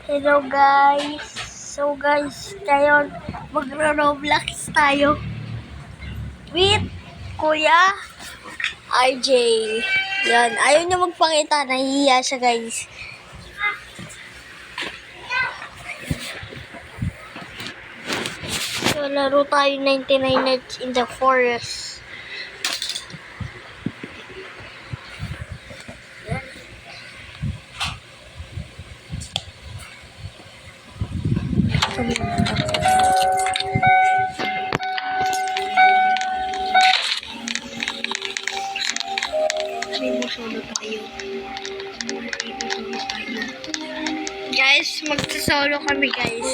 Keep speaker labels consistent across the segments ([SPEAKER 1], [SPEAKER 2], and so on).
[SPEAKER 1] Hello guys. So guys, ngayon magro-Roblox tayo with Kuya RJ. Yan, ayaw niya magpakita, nahihiya siya guys. So laro tayo 99 Nights in the Forest. Solo tayo. Guys, magsasolo kami guys.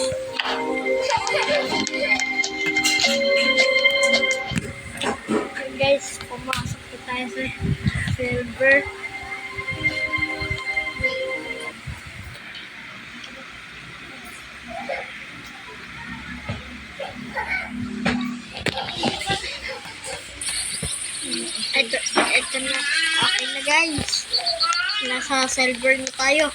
[SPEAKER 1] Guys, pumasok po tayo sa server. Ito na. Okay na guys. Nasa server na tayo.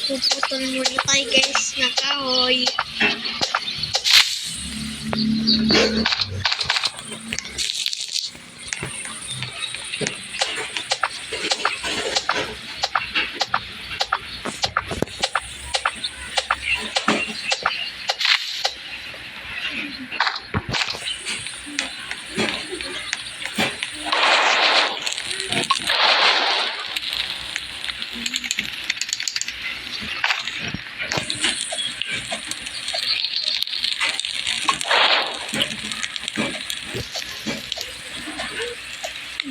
[SPEAKER 1] Puputol muna tayo guys. Nakahoy.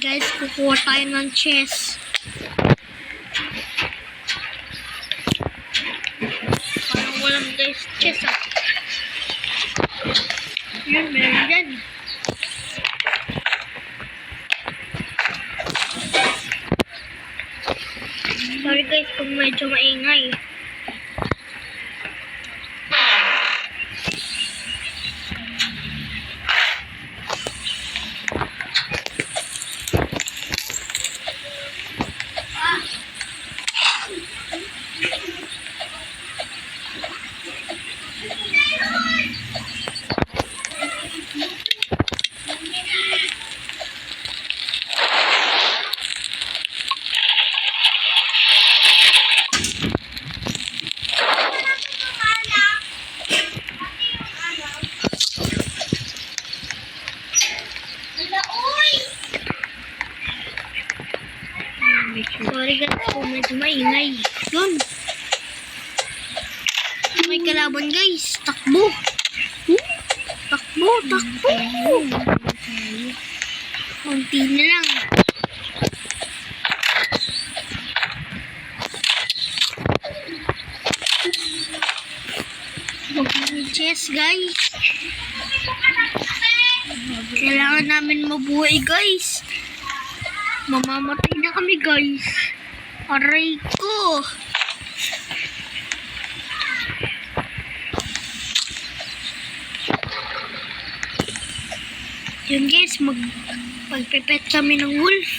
[SPEAKER 1] Guys, kukuha tayo ng chess. Parang walang guys chess ah. Yun, meron dyan. Sorry guys kung medyo maingay. Sorry guys kung medyo maingay. Yun. May kalaban guys. Takbo. Takbo. Kunti na lang. Mag-chess guys. Kailangan namin mabuhay guys. Mamamatay na kami guys. Aray ko. Yun guys, magpepet kami ng wolf.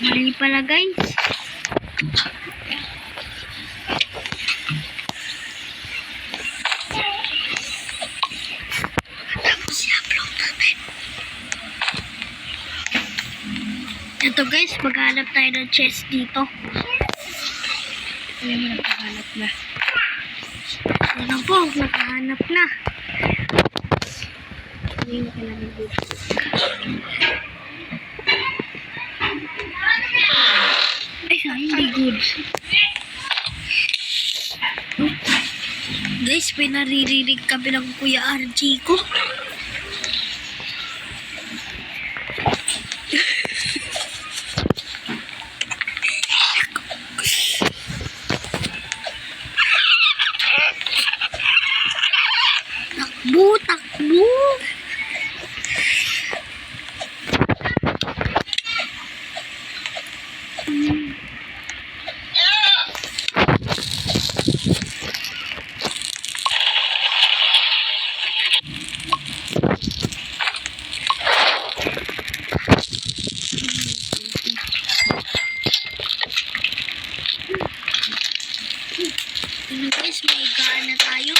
[SPEAKER 1] Mali pala guys. Ito guys, maghanap tayo ng chest dito. Ayan, naghahanap na. Ayan po, naghahanap na. Ayan, kailangan dito. Ay, hindi good. Guys, pinaririnig kami ng Kuya RJ ko. Takbo. Ano guys, may gaan na tayo.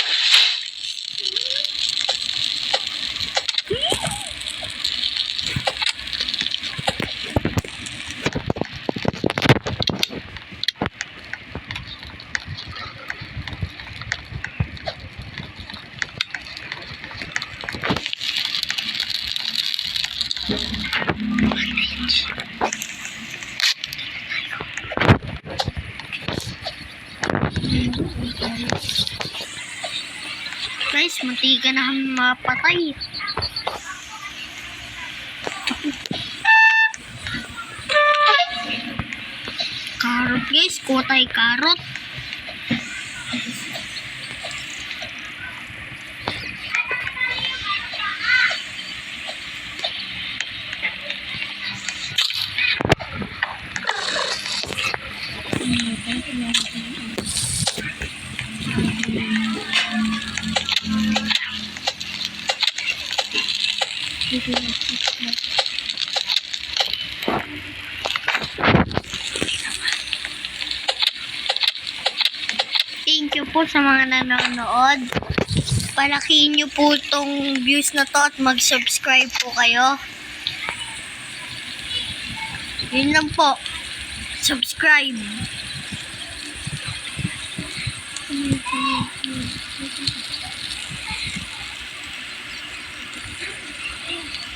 [SPEAKER 1] Guys, muntikan na kami mapatay. Karot guys, kuha tayo karot. Thank you po sa mga nanonood. Palakihin nyo po itong views na to at mag-subscribe po kayo. Yun lang po. Subscribe.